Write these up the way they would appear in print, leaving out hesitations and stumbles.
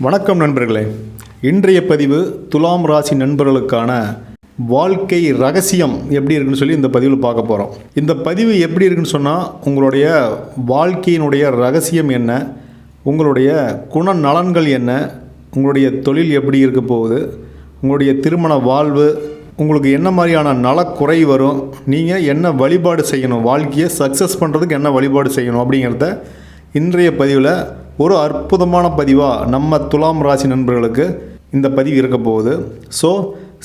வணக்கம் நண்பர்களே. இன்றைய பதிவு துலாம் ராசி நண்பர்களுக்கான வாழ்க்கை ரகசியம் எப்படி இருக்குன்னு சொல்லி இந்த பதிவில் பார்க்க போகிறோம். இந்த பதிவு எப்படி இருக்குன்னு சொன்னால், உங்களுடைய வாழ்க்கையினுடைய ரகசியம் என்ன, உங்களுடைய குணநலன்கள் என்ன, உங்களுடைய தொழில் எப்படி இருக்க போகுது, உங்களுடைய திருமண வாழ்வு, உங்களுக்கு என்ன மாதிரியான நலக்குறை வரும், நீங்கள் என்ன வழிபாடு செய்யணும், வாழ்க்கையை சக்ஸஸ் பண்ணுறதுக்கு என்ன வழிபாடு செய்யணும் அப்படிங்கிறத இன்றைய பதிவில் ஒரு அற்புதமான பதிவாக நம்ம துலாம் ராசி நண்பர்களுக்கு இந்த பதிவு இருக்க போகுது. ஸோ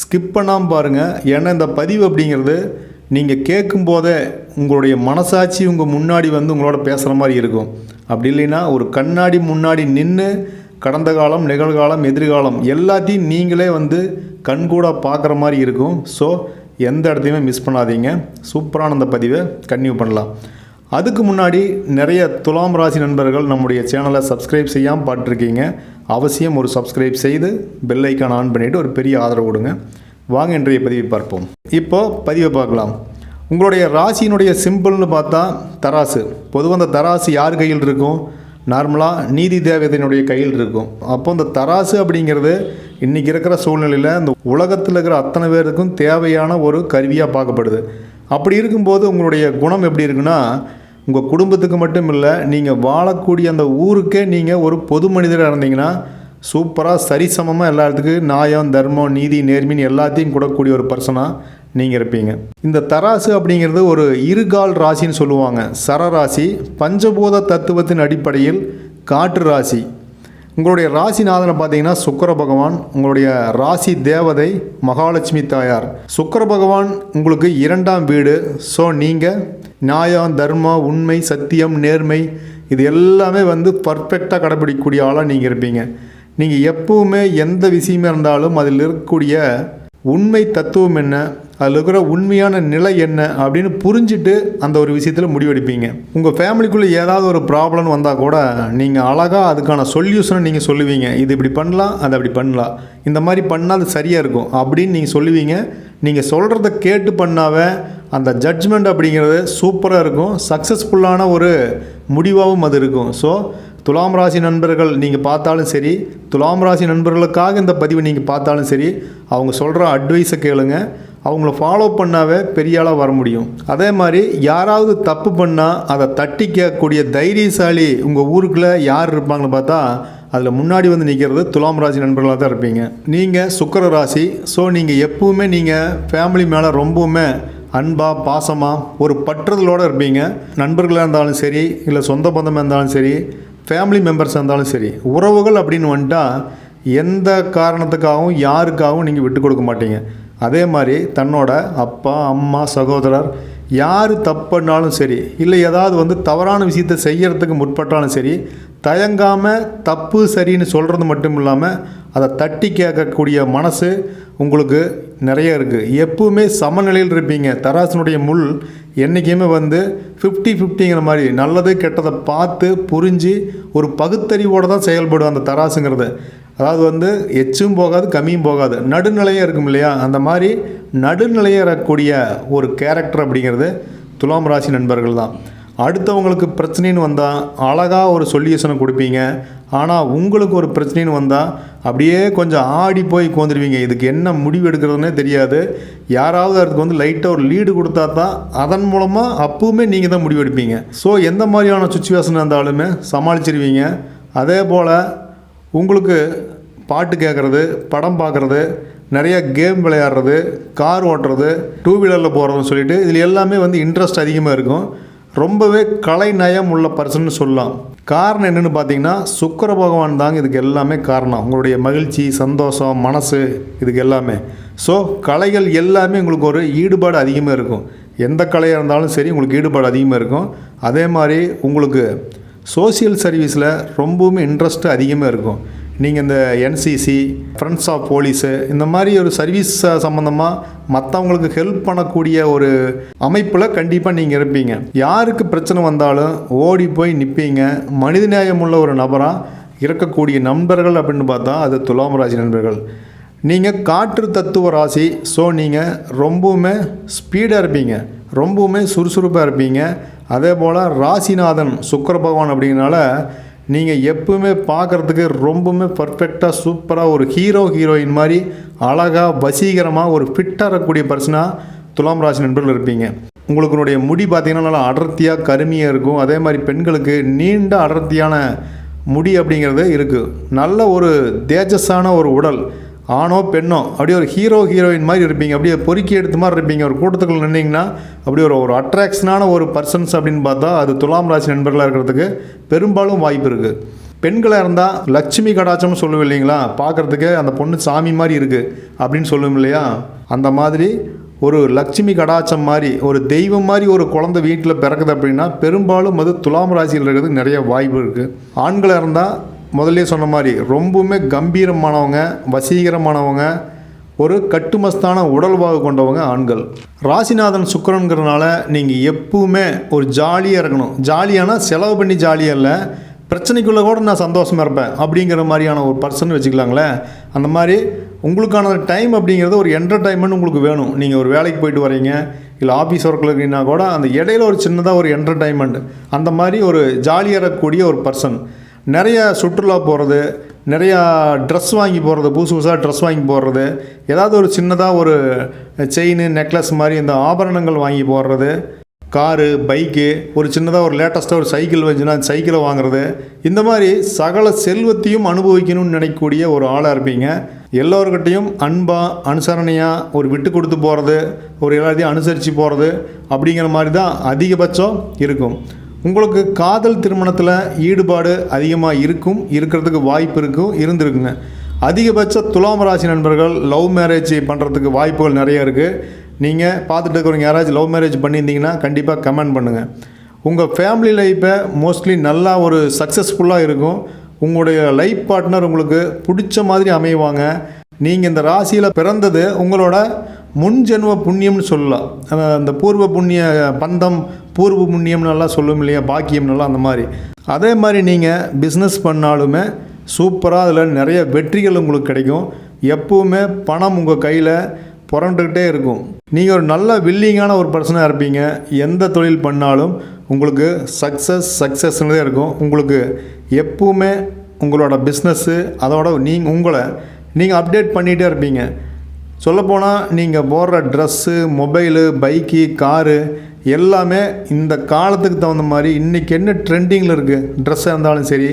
ஸ்கிப் பண்ணாமல் பாருங்கள். ஏன்னா இந்த பதிவு அப்படிங்கிறது நீங்கள் கேட்கும்போதே உங்களுடைய மனசாட்சி உங்கள் முன்னாடி வந்து உங்களோட பேசுகிற மாதிரி இருக்கும். அப்படி இல்லைன்னா ஒரு கண்ணாடி முன்னாடி நின்று கடந்த காலம், நிகழ்காலம், எதிர்காலம் எல்லாத்தையும் நீங்களே வந்து கண்கூட பார்க்குற மாதிரி இருக்கும். ஸோ எந்த இடத்தையுமே மிஸ் பண்ணாதீங்க. சூப்பரான அந்த பதிவை கன்டினியூ பண்ணலாம். அதுக்கு முன்னாடி நிறைய துலாம் ராசி நண்பர்கள் நம்முடைய சேனலை சப்ஸ்கிரைப் செய்யாமல் பார்த்துருக்கீங்க. அவசியம் ஒரு சப்ஸ்கிரைப் செய்து பெல் ஐக்கான் ஆன் பண்ணிவிட்டு ஒரு பெரிய ஆதரவு கொடுங்க. வாங்க இன்றைய பதிவை பார்ப்போம். இப்போது பதிவை பார்க்கலாம். உங்களுடைய ராசியினுடைய சிம்பிள்னு பார்த்தா தராசு. பொதுவாக அந்த தராசு யார் கையில் இருக்கும்? நார்மலாக நீதி தேவதையினுடைய கையில் இருக்கும். அப்போ இந்த தராசு அப்படிங்கிறது இன்றைக்கி இருக்கிற சூழ்நிலையில் இந்த உலகத்தில் இருக்கிற அத்தனை பேருக்கும் தேவையான ஒரு கருவியாக பார்க்கப்படுது. அப்படி இருக்கும்போது உங்களுடைய குணம் எப்படி இருக்குன்னா, உங்கள் குடும்பத்துக்கு மட்டும் இல்லை, நீங்கள் வாழக்கூடிய அந்த ஊருக்கே நீங்கள் ஒரு பொது மனிதராக இருந்தீங்கன்னா சூப்பராக சரிசமமாக எல்லாத்துக்கும் நியாயம், தர்மம், நீதி, நேர்மைன்னு எல்லாத்தையும் கூடக்கூடிய ஒரு பர்சனாக நீங்கள் இருப்பீங்க. இந்த தராசு அப்படிங்கிறது ஒரு இருகால் ராசின்னு சொல்லுவாங்க. சரராசி பஞ்சபூத தத்துவத்தின் அடிப்படையில் காற்று ராசி. உங்களுடைய ராசிநாதனை பார்த்தீங்கன்னா சுக்கிர பகவான். உங்களுடைய ராசி தேவதை மகாலட்சுமி தாயார். சுக்கிர பகவான் உங்களுக்கு 2ஆம் வீடு. ஸோ நீங்கள் நியாயம், தர்மம், உண்மை, சத்தியம், நேர்மை இது எல்லாமே வந்து பர்ஃபெக்டாக கடைபிடிக்கக்கூடிய ஆளாக நீங்கள் இருப்பீங்க. நீங்கள் எப்பவுமே எந்த விஷயமே இருந்தாலும் அதில் இருக்கக்கூடிய உண்மை தத்துவம் என்ன, அதில் இருக்கிற உண்மையான நிலை என்ன அப்படின்னு புரிஞ்சுட்டு அந்த ஒரு விஷயத்தில் முடிவெடுப்பீங்க. உங்கள் ஃபேமிலிக்குள்ளே ஏதாவது ஒரு ப்ராப்ளம் வந்தால் கூட நீங்கள் அழகாக அதுக்கான சொல்யூஷனை நீங்கள் சொல்லுவீங்க. இது இப்படி பண்ணலாம், அது அப்படி பண்ணலாம், இந்த மாதிரி பண்ணால் அது சரியாக இருக்கும் அப்படின்னு நீங்கள் சொல்லுவீங்க. நீங்கள் சொல்கிறத கேட்டு பண்ணாவே அந்த ஜட்ஜ்மெண்ட் அப்படிங்கிறது சூப்பராக இருக்கும். சக்ஸஸ்ஃபுல்லான ஒரு முடிவாகவும் அது இருக்கும். ஸோ துலாம் ராசி நண்பர்கள் நீங்கள் பார்த்தாலும் சரி, துலாம் ராசி நண்பர்களுக்காக இந்த பதிவை நீங்கள் பார்த்தாலும் சரி, அவங்க சொல்கிற அட்வைஸை கேளுங்க. அவங்கள ஃபாலோ பண்ணாவே பெரிய ஆளாக வர முடியும். அதே மாதிரி யாராவது தப்பு பண்ணால் அதை தட்டி கேட்கக்கூடிய தைரியசாலி உங்கள் ஊருக்குள்ளே யார் இருப்பாங்கன்னு பார்த்தா அதில் முன்னாடி வந்து நிற்கிறது துலாம் ராசி நண்பர்களாக தான் இருப்பீங்க. நீங்கள் சுக்கிர ராசி. ஸோ நீங்கள் எப்பவுமே நீங்கள் ஃபேமிலி மேலே ரொம்பவுமே அன்பாக, பாசமாக, ஒரு பற்றுதலோடு இருப்பீங்க. நண்பர்களாக இருந்தாலும் சரி, இல்லை சொந்த பந்தமாக இருந்தாலும் சரி, ஃபேமிலி மெம்பர்ஸாக இருந்தாலும் சரி, உறவுகள் அப்படின்னு வந்துட்டால் எந்த காரணத்துக்காகவும் யாருக்காகவும் நீங்கள் விட்டு கொடுக்க மாட்டீங்க. அதே மாதிரி தன்னோட அப்பா, அம்மா, சகோதரர் யார் தப்புனாலும் சரி, இல்லை ஏதாவது வந்து தவறான விஷயத்தை செய்கிறதுக்கு முற்பட்டாலும் சரி, தயங்காமல் தப்பு சரின்னு சொல்கிறது மட்டும் இல்லாமல் அதை தட்டி கேட்கக்கூடிய மனசு உங்களுக்கு நிறைய இருக்குது. எப்பவுமே சமநிலையில் இருப்பீங்க. தராசினுடைய முள் என்றைக்குமே வந்து 50-50ங்கிற மாதிரி நல்லது கெட்டதை பார்த்து புரிஞ்சு ஒரு பகுத்தறிவோடு தான் செயல்படும் அந்த தராசுங்கிறது. அதாவது வந்து எச்சும் போகாது, கம்மியும் போகாது, நடுநிலையாக இருக்கும் இல்லையா? அந்த மாதிரி நடுநிலையாக இருக்கக்கூடிய ஒரு கேரக்டர் அப்படிங்கிறது துலாம் ராசி நண்பர்கள் தான். அடுத்தவங்களுக்கு பிரச்சனைன்னு வந்தால் அழகாக ஒரு சொல்யூஷனை கொடுப்பீங்க. ஆனால் உங்களுக்கு ஒரு பிரச்சனைன்னு வந்தால் அப்படியே கொஞ்சம் ஆடி போய் உட்காந்துருவீங்க. இதுக்கு என்ன முடிவு எடுக்கிறதுனே தெரியாது. யாராவது அதுக்கு வந்து லைட்டாக ஒரு லீடு கொடுத்தா தான் அதன் மூலமாக அப்பவுமே நீங்கள் தான் முடிவு எடுப்பீங்க. ஸோ எந்த மாதிரியான சுச்சுவேஷன் இருந்தாலுமே சமாளிச்சிருவீங்க. அதே போல் உங்களுக்கு பாட்டு கேட்குறது, படம் பார்க்குறது, நிறைய கேம் விளையாடுறது, கார் ஓட்டுறது, 2 வீலரில் போகிறதுன்னு சொல்லிட்டு இதில் எல்லாமே வந்து இன்ட்ரெஸ்ட் அதிகமாக இருக்கும். ரொம்பவே கலை நயம் உள்ள பர்சன்னு சொல்லலாம். காரணம் என்னென்னு பார்த்தீங்கன்னா சுக்கிர பகவான் தாங்க இதுக்கு எல்லாமே காரணம். உங்களுடைய மகிழ்ச்சி, சந்தோஷம், மனசு இதுக்கு எல்லாமே. ஸோ கலைகள் எல்லாமே உங்களுக்கு ஒரு ஈடுபாடு அதிகமாக இருக்கும். எந்த கலையாக இருந்தாலும் சரி உங்களுக்கு ஈடுபாடு அதிகமாக இருக்கும். அதே மாதிரி உங்களுக்கு சோசியல் சர்வீஸில் ரொம்பவுமே இன்ட்ரெஸ்ட்டு அதிகமாக இருக்கும். நீங்கள் இந்த என்சிசி, ஃப்ரெண்ட்ஸ் ஆஃப் போலீஸு இந்த மாதிரி ஒரு சர்வீஸ் சம்மந்தமாக மற்றவங்களுக்கு ஹெல்ப் பண்ணக்கூடிய ஒரு அமைப்பில் கண்டிப்பாக நீங்கள் இருப்பீங்க. யாருக்கு பிரச்சனை வந்தாலும் ஓடி போய் நிற்பீங்க. மனிதநேயம் உள்ள ஒரு நபராக இருக்கக்கூடிய நண்பர்கள் அப்படின்னு பார்த்தா அது துலாம் ராசி நண்பர்கள். நீங்கள் காற்று தத்துவ ராசி. ஸோ நீங்கள் ரொம்பவுமே ஸ்பீடாக இருப்பீங்க, ரொம்பவுமே சுறுசுறுப்பாக இருப்பீங்க. அதே போல் ராசிநாதன் சுக்கிர பகவான் அப்படிங்கிறனால நீங்கள் எப்பவுமே பார்க்குறதுக்கு ரொம்பவுமே பர்ஃபெக்டாக சூப்பராக ஒரு ஹீரோயின் மாதிரி அழகாக வசீகரமாக ஒரு ஃபிட்டாக இருக்கக்கூடிய பர்சனாக துலாம் ராசி நண்பர்கள் இருப்பீங்க. உங்களுடைய முடி பார்த்திங்கன்னா நல்லா அடர்த்தியாக கருமையாக இருக்கும். அதே மாதிரி பெண்களுக்கு நீண்ட அடர்த்தியான முடி அப்படிங்கிறது இருக்குது. நல்ல ஒரு தேஜஸான ஒரு உடல், ஆணோ பெண்ணோ அப்படியே ஒரு ஹீரோயின் மாதிரி இருப்பீங்க. அப்படியே பொறுக்கி எடுத்த மாதிரி இருப்பீங்க. ஒரு கூட்டத்துக்குள்ள நின்னீங்கன்னா அப்படியே ஒரு அட்ராக்ஷனான ஒரு பர்சன்ஸ் அப்படின்னு பார்த்தா அது துலாம் ராசி நண்பர்களாக இருக்கிறதுக்கு பெரும்பாலும் வாய்ப்பு இருக்குது. பெண்களாக இருந்தால் லட்சுமி கடாச்சம்னு சொல்லுவோம் இல்லைங்களா, பார்க்குறதுக்கு அந்த பொண்ணு சாமி மாதிரி இருக்குது அப்படின்னு சொல்லுவோம் இல்லையா, அந்த மாதிரி ஒரு லட்சுமி கடாச்சம் மாதிரி ஒரு தெய்வம் மாதிரி ஒரு குழந்தை வீட்டில் பிறக்குது அப்படின்னா பெரும்பாலும் அது துலாம் ராசியில் இருக்கிறதுக்கு நிறைய வாய்ப்பு இருக்குது. ஆண்களாக இருந்தால் முதல்ல சொன்ன மாதிரி ரொம்பவுமே கம்பீரமானவங்க, வசீகரமானவங்க, ஒரு கட்டுமஸ்தான உடல்வாகு கொண்டவங்க ஆண்கள். ராசிநாதன் சுக்கிரன்கிறதுனால நீங்கள் எப்பவுமே ஒரு ஜாலியாக இருக்கணும். ஜாலியானால் செலவு பண்ணி ஜாலியாக இல்லை, பிரச்சனைக்குள்ளே கூட நான் சந்தோஷமாக இருப்பேன் அப்படிங்கிற மாதிரியான ஒரு பர்சன் வச்சுக்கலாங்களேன். அந்த மாதிரி உங்களுக்கான டைம் அப்படிங்கிறது ஒரு என்டர்டைன்மெண்ட் உங்களுக்கு வேணும். நீங்கள் ஒரு வேலைக்கு போயிட்டு வரீங்க, இல்லை ஆஃபீஸ் ஒர்க்கில் இருக்கீங்கன்னா கூட அந்த இடையில ஒரு சின்னதாக ஒரு என்டர்டைன்மெண்ட், அந்த மாதிரி ஒரு ஜாலியாக இருக்கக்கூடிய ஒரு பர்சன். நிறையா சுற்றுலா போகிறது, நிறையா ட்ரெஸ் வாங்கி போகிறது, புதுசாக ட்ரெஸ் வாங்கி போடுறது, ஏதாவது ஒரு சின்னதாக ஒரு செயின் நெக்லஸ் மாதிரி இந்த ஆபரணங்கள் வாங்கி போடுறது, காரு பைக்கு, ஒரு சின்னதாக ஒரு லேட்டஸ்ட்டாக ஒரு சைக்கிள் வந்துச்சுன்னா சைக்கிளை வாங்குறது, இந்த மாதிரி சகல செல்வத்தையும் அனுபவிக்கணும்னு நினைக்கக்கூடிய ஒரு ஆளாக இருப்பீங்க. எல்லோருக்கிட்டையும் அன்பாக அனுசரணையாக ஒரு விட்டு கொடுத்து போகிறது, ஒரு எல்லாத்தையும் அனுசரித்து போகிறது அப்படிங்கிற மாதிரி தான் அதிகபட்சம் இருக்கும். உங்களுக்கு காதல் திருமணத்தில் ஈடுபாடு அதிகமாக இருக்கிறதுக்கு வாய்ப்பு இருந்திருக்குங்க. அதிகபட்ச துலாம் ராசி நண்பர்கள் லவ் மேரேஜ் பண்ணுறதுக்கு வாய்ப்புகள் நிறைய இருக்குது. நீங்கள் பார்த்துட்டு இருக்கிறவங்க யாராச்சும் லவ் மேரேஜ் பண்ணியிருந்தீங்கன்னா கண்டிப்பாக கமெண்ட் பண்ணுங்கள். உங்கள் ஃபேமிலி லைஃப்பை மோஸ்ட்லி நல்லா ஒரு சக்ஸஸ்ஃபுல்லாக இருக்கும். உங்களுடைய லைஃப் பார்ட்னர் உங்களுக்கு பிடிச்ச மாதிரி அமைவாங்க. நீங்கள் இந்த ராசியில் பிறந்தது உங்களோட முன்ஜென்ம புண்ணியம்னு சொல்லலாம். அந்த பூர்வ புண்ணிய பந்தம், பூர்வ புண்ணியம்னு நல்லா சொல்லும் இல்லையா, பாக்கியம் நல்லா அந்த மாதிரி. அதே மாதிரி நீங்கள் பிஸ்னஸ் பண்ணாலுமே சூப்பராக அதில் நிறைய வெற்றிகள் உங்களுக்கு கிடைக்கும். எப்போவுமே பணம் உங்கள் கையில் புரண்டுக்கிட்டே இருக்கும். நீங்கள் ஒரு நல்ல வில்லிங்கான ஒரு பர்சனாக இருப்பீங்க. எந்த தொழில் பண்ணாலும் உங்களுக்கு சக்ஸஸ்ன்னு தான் இருக்கும். உங்களுக்கு எப்பவுமே உங்களோட பிஸ்னஸ்ஸு அதோட நீங்கள் அப்டேட் பண்ணிகிட்டே இருப்பீங்க. சொல்லப்போனால் நீங்கள் போடுற ட்ரெஸ்ஸு, மொபைலு, பைக்கு, காரு எல்லாமே இந்த காலத்துக்கு தகுந்த மாதிரி இன்றைக்கி என்ன ட்ரெண்டிங்கில் இருக்குது, ட்ரெஸ்ஸாக இருந்தாலும் சரி,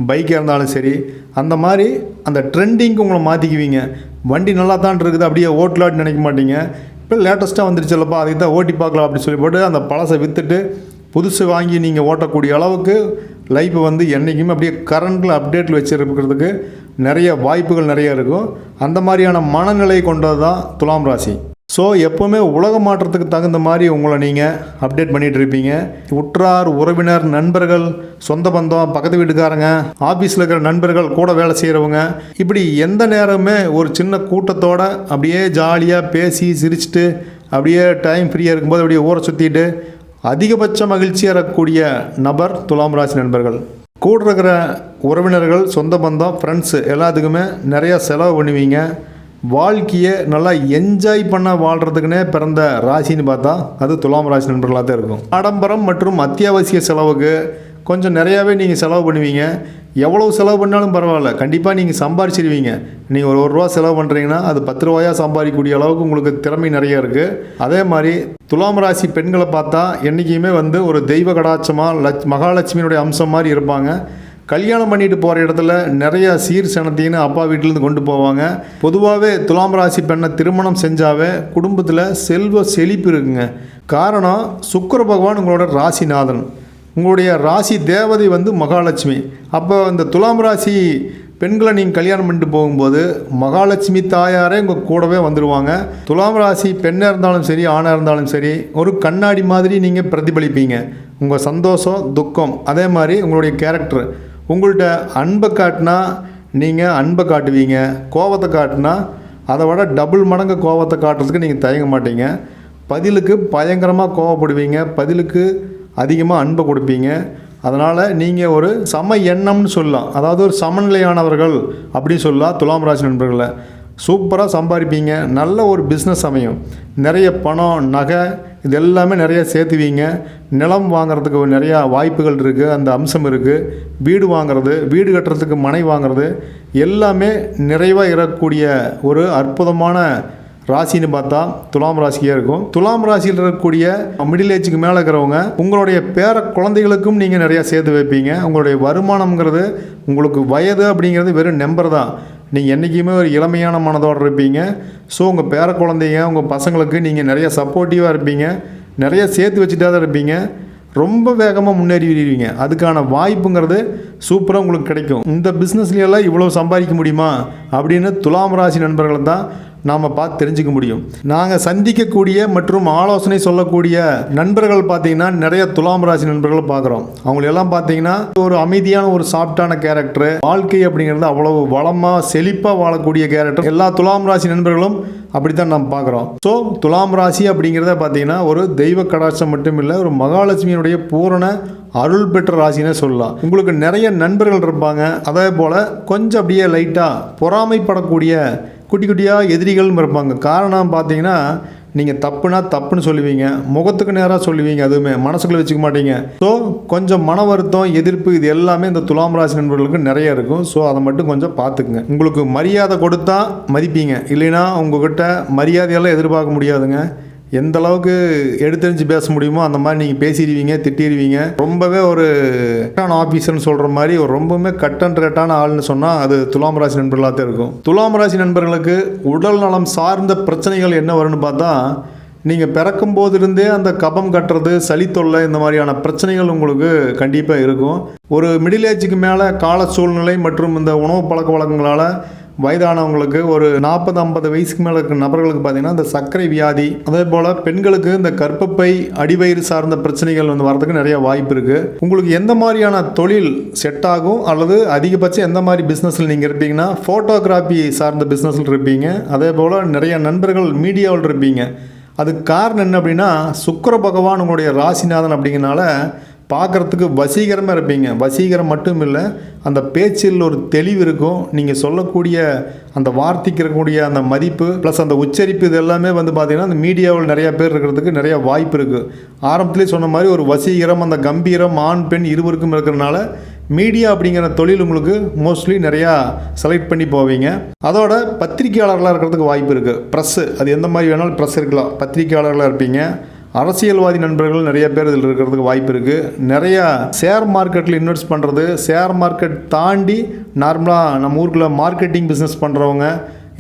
பைக்காக இருந்தாலும் சரி, அந்த மாதிரி அந்த ட்ரெண்டிங்க்கு உங்களை மாற்றிக்குவீங்க. வண்டி நல்லா தான் இருக்குது அப்படியே ஓட்டலான்னு நினைக்க மாட்டீங்க. இப்போ லேட்டஸ்ட்டாக வந்துருச்சுல்லப்பா அதுக்கு தான் ஓட்டி பார்க்கலாம் அப்படின்னு சொல்லி போட்டு அந்த பழசை விற்றுட்டு புதுசு வாங்கி நீங்கள் ஓட்டக்கூடிய அளவுக்கு லைஃப்பை என்றைக்குமே அப்படியே கரண்டில் அப்டேட்டில் வச்சுருக்கிறதுக்கு நிறைய வாய்ப்புகள் நிறைய இருக்கும். அந்த மாதிரியான மனநிலை கொண்டது தான் துலாம் ராசி. ஸோ எப்போவுமே உலக மாற்றத்துக்கு தகுந்த மாதிரி உங்களை நீங்கள் அப்டேட் பண்ணிகிட்டு இருப்பீங்க. உற்றார் உறவினர் நண்பர்கள் சொந்த பந்தம் பக்கத்து வீட்டுக்காரங்க ஆஃபீஸில் இருக்கிற நண்பர்கள் கூட வேலை செய்கிறவங்க இப்படி எந்த நேரமே ஒரு சின்ன கூட்டத்தோடு அப்படியே ஜாலியாக பேசி சிரிச்சுட்டு அப்படியே டைம் ஃப்ரீயாக இருக்கும்போது அப்படியே ஊரை சுற்றிட்டு அதிகபட்ச மகிழ்ச்சியாக இருக்கக்கூடிய நபர் துலாம் ராசி நண்பர்கள். கூட இருக்கிற உறவினர்கள் சொந்த பந்தம் ஃப்ரெண்ட்ஸு எல்லாத்துக்குமே நிறையா செலவு பண்ணுவீங்க. வாழ்க்கையை நல்லா என்ஜாய் பண்ண வாழ்கிறதுக்குனே பிறந்த ராசின்னு பார்த்தா அது துலாம் ராசி நண்பர்களாக தான் இருக்கும். ஆடம்பரம் மற்றும் அத்தியாவசிய செலவுக்கு கொஞ்சம் நிறையாவே நீங்கள் செலவு பண்ணுவீங்க. எவ்வளவு செலவு பண்ணாலும் பரவாயில்ல, கண்டிப்பாக நீங்கள் சம்பாரிச்சிடுவீங்க. நீங்கள் ஒரு ரூபா செலவு பண்ணுறீங்கன்னா அது 10 ரூபாயாக சம்பாதிக்கக்கூடிய அளவுக்கு உங்களுக்கு திறமை நிறைய இருக்குது. அதே மாதிரி துலாம் ராசி பெண்களை பார்த்தா என்றைக்குமே ஒரு தெய்வ கடாட்சமாக மகாலட்சுமியினுடைய அம்சம் மாதிரி இருப்பாங்க. கல்யாணம் பண்ணிட்டு போகிற இடத்துல நிறைய சீர் சனத்தின்னு அப்பா வீட்டிலேருந்து கொண்டு போவாங்க. பொதுவாகவே துலாம் ராசி பெண்ணை திருமணம் செஞ்சாவே குடும்பத்தில் செல்வ செழிப்பு இருக்குங்க. காரணம் சுக்கிர பகவான் உங்களோட ராசிநாதன், உங்களுடைய ராசி தேவதை மகாலட்சுமி. அப்போ இந்த துலாம் ராசி பெண்களை நீங்கள் கல்யாணம் பண்ணிட்டு போகும்போது மகாலட்சுமி தாயாரே உங்கள் கூடவே வந்துடுவாங்க. துலாம் ராசி பெண்ணாக இருந்தாலும் சரி ஆணாக இருந்தாலும் சரி ஒரு கண்ணாடி மாதிரி நீங்கள் பிரதிபலிப்பீங்க. உங்கள் சந்தோஷம் துக்கம் அதே மாதிரி உங்களுடைய கேரக்டர். உங்கள்கிட்ட அன்பை காட்டினா நீங்கள் அன்பை காட்டுவீங்க, கோபத்தை காட்டினா அதை விட டபுள் மடங்கு கோபத்தை காட்டுறதுக்கு நீங்கள் தயங்க மாட்டீங்க. பதிலுக்கு பயங்கரமாக கோபப்படுவீங்க, பதிலுக்கு அதிகமாக அன்பை கொடுப்பீங்க. அதனால் நீங்கள் ஒரு சம எண்ணம்னு சொல்லலாம், அதாவது ஒரு சமநிலையானவர்கள் அப்படின்னு சொல்லலாம். துலாம் ராசி நண்பர்களை சூப்பராக சம்பாதிப்பீங்க, நல்ல ஒரு பிஸ்னஸ் அமையும், நிறைய பணம் நகை இது எல்லாமே நிறைய சேர்த்துவீங்க. நிலம் வாங்குறதுக்கு நிறையா வாய்ப்புகள் இருக்குது, அந்த அம்சம் இருக்குது. வீடு வாங்குறது, வீடு கட்டுறதுக்கு மனை வாங்குறது எல்லாமே நிறைவாக இருக்கக்கூடிய ஒரு அற்புதமான ராசின்னு பார்த்தா துலாம் ராசியாக இருக்கும். துலாம் ராசியில் இருக்கக்கூடிய மிடில் ஏஜுக்கு மேலே இருக்கிறவங்க உங்களுடைய பேர குழந்தைகளுக்கும் நீங்கள் நிறையா சேர்த்து வைப்பீங்க. உங்களுடைய வருமானம்ங்கிறது உங்களுக்கு வயது அப்படிங்கிறது வெறும் நம்பர் தான். நீங்கள் என்றைக்குமே ஒரு இளமையான மனதோடு இருப்பீங்க. ஸோ உங்கள் பேர குழந்தைங்க உங்கள் பசங்களுக்கு நீங்கள் நிறைய சப்போர்ட்டிவாக இருப்பீங்க, நிறைய சேர்த்து வச்சுட்டா தான் இருப்பீங்க. ரொம்ப வேகமாக முன்னேறிடுவீங்க. அதுக்கான வாய்ப்புங்கிறது சூப்பராக உங்களுக்கு கிடைக்கும். இந்த பிஸ்னஸ்லையெல்லாம் இவ்வளோ சம்பாதிக்க முடியுமா அப்படின்னு துலாம் ராசி நண்பர்களை தான் நாம் பார்த்து தெரிஞ்சுக்க முடியும். நாங்கள் சந்திக்கக்கூடிய மற்றும் ஆலோசனை சொல்லக்கூடிய நண்பர்கள் பார்த்திங்கன்னா நிறைய துலாம் ராசி நண்பர்கள் பார்க்குறோம். அவங்களெல்லாம் பார்த்திங்கன்னா ஒரு அமைதியான ஒரு சாஃப்டான கேரக்டரு, வாழ்க்கை அப்படிங்கிறது அவ்வளவு வளமாக செழிப்பாக வாழக்கூடிய கேரக்டர் எல்லா துலாம் ராசி நண்பர்களும் அப்படித்தான் நம்ம பார்க்குறோம். ஸோ துலாம் ராசி அப்படிங்கிறத பார்த்திங்கன்னா ஒரு தெய்வ கடாட்சம் மட்டும் இல்லை, ஒரு மகாலட்சுமியினுடைய பூரண அருள் பெற்ற ராசினே சொல்லலாம். உங்களுக்கு நிறைய நண்பர்கள் இருப்பாங்க. அதே போல் கொஞ்சம் அப்படியே லைட்டாக பொறாமைப்படக்கூடிய குட்டி குட்டியாக எதிரிகளும் இருப்பாங்க. காரணம் பார்த்தீங்கன்னா நீங்கள் தப்புனா தப்புன்னு சொல்லுவீங்க, முகத்துக்கு நேராக சொல்லுவீங்க, அதுவுமே மனசுக்குள்ளே வச்சுக்க மாட்டீங்க. ஸோ கொஞ்சம் மன வருத்தம், எதிர்ப்பு இது எல்லாமே இந்த துலாம் ராசி நண்பர்களுக்கு நிறைய இருக்கும். ஸோ அதை மட்டும் கொஞ்சம் பார்த்துக்குங்க. உங்களுக்கு மரியாதை கொடுத்தா மதிப்பீங்க, இல்லைன்னா உங்கள்கிட்ட மரியாதையெல்லாம் எதிர்பார்க்க முடியாதுங்க. எந்த அளவுக்கு எடுத்தறிஞ்சு பேச முடியுமோ அந்த மாதிரி நீங்கள் பேசிடுவீங்க, திட்டிடுவீங்க. ரொம்பவே ஒரு கரெக்டான ஆஃபீஸர்னு சொல்கிற மாதிரி ஒரு ரொம்பவுமே கட் அண்ட் ரேட்டான ஆள்னு சொன்னால் அது துலாம் ராசி நண்பர்களாக தான் இருக்கும். துலாம் ராசி நண்பர்களுக்கு உடல் நலம் சார்ந்த பிரச்சனைகள் என்ன வரும்னு பார்த்தா, நீங்கள் பிறக்கும் போதிருந்தே அந்த கபம் கட்டுறது, சளி தொல்லை, இந்த மாதிரியான பிரச்சனைகள் உங்களுக்கு கண்டிப்பாக இருக்கும். ஒரு மிடில் ஏஜுக்கு மேலே கால சூழ்நிலை மற்றும் இந்த உணவு பழக்க வழக்கங்களால் வயதானவங்களுக்கு ஒரு 40-50 வயசுக்கு மேலே இருக்கிற நபர்களுக்கு பார்த்திங்கன்னா இந்த சர்க்கரை வியாதி, அதே போல் பெண்களுக்கு இந்த கர்ப்பப்பை அடிவயிறு சார்ந்த பிரச்சனைகள் வந்து வரதுக்கு நிறைய வாய்ப்பு இருக்குது. உங்களுக்கு எந்த மாதிரியான தொழில் செட் ஆகும் அல்லது அதிகபட்சம் எந்த மாதிரி பிஸ்னஸில் நீங்கள் இருப்பீங்கன்னா, ஃபோட்டோகிராஃபி சார்ந்த பிஸ்னஸில் இருப்பீங்க. அதே போல் நிறைய நண்பர்கள் மீடியாவில் இருப்பீங்க. அதுக்கு காரணம் என்ன அப்படின்னா, சுக்கிர பகவான் உங்களுடைய ராசிநாதன் அப்படிங்கிறனால பார்க்குறதுக்கு வசீகரமாக இருப்பீங்க. வசீகரம் மட்டும் இல்லை, அந்த பேச்சில் ஒரு தெளிவு இருக்கும். நீங்கள் சொல்லக்கூடிய அந்த வார்த்தைக்கு இருக்கக்கூடிய அந்த மதிப்பு ப்ளஸ் அந்த உச்சரிப்பு இது எல்லாமே வந்து பார்த்திங்கன்னா அந்த மீடியாவில் நிறையா பேர் இருக்கிறதுக்கு நிறையா வாய்ப்பு இருக்குது. ஆரம்பத்திலே சொன்ன மாதிரி ஒரு வசீகரம், அந்த கம்பீரம் ஆண் பெண் இருவருக்கும் இருக்கிறனால மீடியா அப்படிங்கிற தொழில் உங்களுக்கு மோஸ்ட்லி நிறையா செலக்ட் பண்ணி போவீங்க. அதோட பத்திரிகையாளர்களாக இருக்கிறதுக்கு வாய்ப்பு இருக்குது. ப்ரெஸ்ஸு அது எந்த மாதிரி வேணாலும் ப்ரெஸ் இருக்கலாம், பத்திரிகையாளர்களாக இருப்பீங்க. அரசியல்வாதி நண்பர்கள் நிறைய பேர் இதில் இருக்கிறதுக்கு வாய்ப்பு இருக்குது. நிறையா ஷேர் மார்க்கெட்டில் இன்வெஸ்ட் பண்ணுறது, ஷேர் மார்க்கெட் தாண்டி நார்மலாக நம்ம ஊருக்குள்ள மார்க்கெட்டிங் பிஸ்னஸ் பண்ணுறவங்க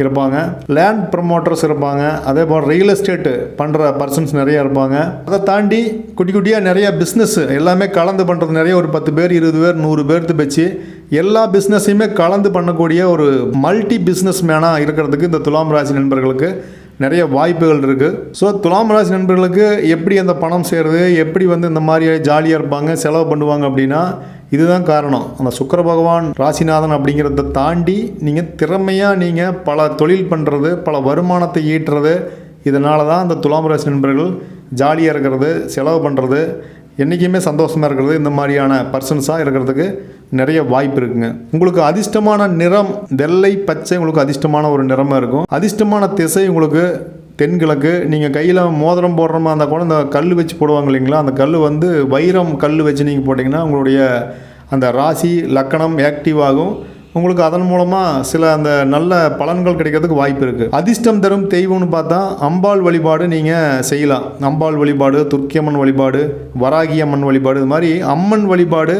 இருப்பாங்க, லேண்ட் ப்ரமோட்டர்ஸ் இருப்பாங்க, அதே போல் ரியல் எஸ்டேட்டு பண்ணுற பர்சன்ஸ் நிறையா இருப்பாங்க. அதை தாண்டி குட்டி குட்டியாக நிறையா பிஸ்னஸ் எல்லாமே கலந்து பண்ணுறது நிறைய, ஒரு 10 பேர் 20 பேர் 100 பேர்த்து வச்சு எல்லா பிஸ்னஸையுமே கலந்து பண்ணக்கூடிய ஒரு மல்டி பிஸ்னஸ் மேனாக இருக்கிறதுக்கு இந்த துலாம் ராசி நண்பர்களுக்கு நிறைய வாய்ப்புகள் இருக்குது. ஸோ துலாம் ராசி நண்பர்களுக்கு எப்படி அந்த பணம் சேருது, எப்படி வந்து இந்த மாதிரி ஜாலியாக இருப்பாங்க, செலவு பண்ணுவாங்க அப்படின்னா இதுதான் காரணம். அந்த சுக்கிர பகவான் ராசிநாதன் அப்படிங்கிறத தாண்டி நீங்கள் திறமையாக நீங்கள் பல தொழில் பண்ணுறது, பல வருமானத்தை ஈட்டுறது, இதனால தான் அந்த துலாம் ராசி நண்பர்கள் ஜாலியாக இருக்கிறது, செலவு பண்ணுறது, என்றைக்குமே சந்தோஷமாக இருக்கிறது, இந்த மாதிரியான பர்சன்ஸாக இருக்கிறதுக்கு நிறைய வாய்ப்பு இருக்குங்க. உங்களுக்கு அதிர்ஷ்டமான நிறம் வெள்ளை பச்சை, உங்களுக்கு அதிர்ஷ்டமான ஒரு நிறமாக இருக்கும். அதிர்ஷ்டமான திசை உங்களுக்கு தென்கிழக்கு. நீங்கள் கையில் மோதிரம் போடுற மாதிரி அந்த கூட இந்த கல் வச்சு போடுவாங்க இல்லைங்களா, அந்த கல் வந்து வைரம் கல் வச்சு நீங்கள் போட்டிங்கன்னா உங்களுடைய அந்த ராசி லக்கணம் ஆக்டிவ் ஆகும். உங்களுக்கு அதன் மூலமாக சில அந்த நல்ல பலன்கள் கிடைக்கிறதுக்கு வாய்ப்பு இருக்குது. அதிர்ஷ்டம் தரும் தெய்வம்னு பார்த்தா அம்பாள் வழிபாடு நீங்கள் செய்யலாம். அம்பாள் வழிபாடு, துர்க்கியம்மன் வழிபாடு, வராகி அம்மன் வழிபாடு, இது மாதிரி அம்மன் வழிபாடு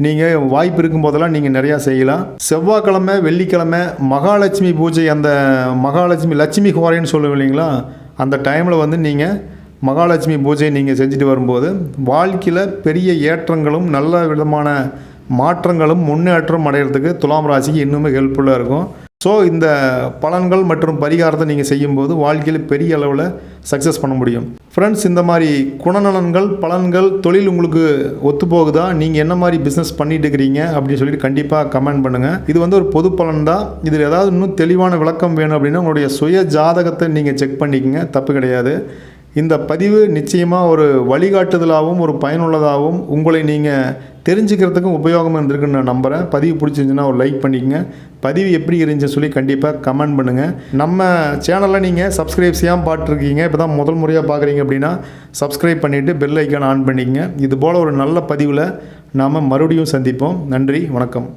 நீங்கள் வாய்ப்பு இருக்கும் போதெல்லாம் நீங்கள் நிறையா செய்யலாம். செவ்வாய்க்கிழமை வெள்ளிக்கிழமை மகாலட்சுமி பூஜை, அந்த மகாலட்சுமி லட்சுமி ஹோரைன்னு சொல்லுவோம் இல்லைங்களா, அந்த டைமில் வந்து நீங்கள் மகாலட்சுமி பூஜை நீங்கள் செஞ்சுட்டு வரும்போது வாழ்க்கையில் பெரிய ஏற்றங்களும் நல்ல விதமான மாற்றங்களும் முன்னேற்றம் அடைகிறதுக்கு துலாம் ராசிக்கு இன்னுமே ஹெல்ப்ஃபுல்லாக இருக்கும். ஸோ இந்த பலன்கள் மற்றும் பரிகாரத்தை நீங்கள் செய்யும்போது வாழ்க்கையில் பெரிய அளவில் சக்ஸஸ் பண்ண முடியும். ஃப்ரெண்ட்ஸ், இந்த மாதிரி குணநலன்கள் பலன்கள் தொழில் உங்களுக்கு ஒத்து போகுதா, நீங்கள் என்ன மாதிரி பிஸ்னஸ் பண்ணிட்டு இருக்கிறீங்க அப்படின்னு சொல்லிட்டு கண்டிப்பாக கமெண்ட் பண்ணுங்கள். இது வந்து ஒரு பொது பலன் தான். இதில் ஏதாவது இன்னும் தெளிவான விளக்கம் வேணும் அப்படின்னா உங்களுடைய சுய ஜாதகத்தை நீங்கள் செக் பண்ணிக்கங்க, தப்பு கிடையாது. இந்த பதிவு நிச்சயமாக ஒரு வழிகாட்டுதலாகவும் ஒரு பயனுள்ளதாகவும் உங்களை நீங்கள் தெரிஞ்சுக்கிறதுக்கும் உபயோகமாக இருந்திருக்குன்னு நான் நம்புகிறேன். பதிவு பிடிச்சிருந்துச்சுன்னா ஒரு லைக் பண்ணிக்கங்க. பதிவு எப்படி இருந்துச்சுன்னு சொல்லி கண்டிப்பாக கமெண்ட் பண்ணுங்கள். நம்ம சேனலில் நீங்கள் சப்ஸ்கிரைப் செய்யாமல் பார்த்துருக்கீங்க, இப்போ தான் முதல் முறையாக பார்க்குறீங்க அப்படின்னா சப்ஸ்கிரைப் பண்ணிவிட்டு பெல் ஐக்கான் ஆன் பண்ணிக்கங்க. இது போல் ஒரு நல்ல பதிவில் நாம் மறுபடியும் சந்திப்போம். நன்றி, வணக்கம்.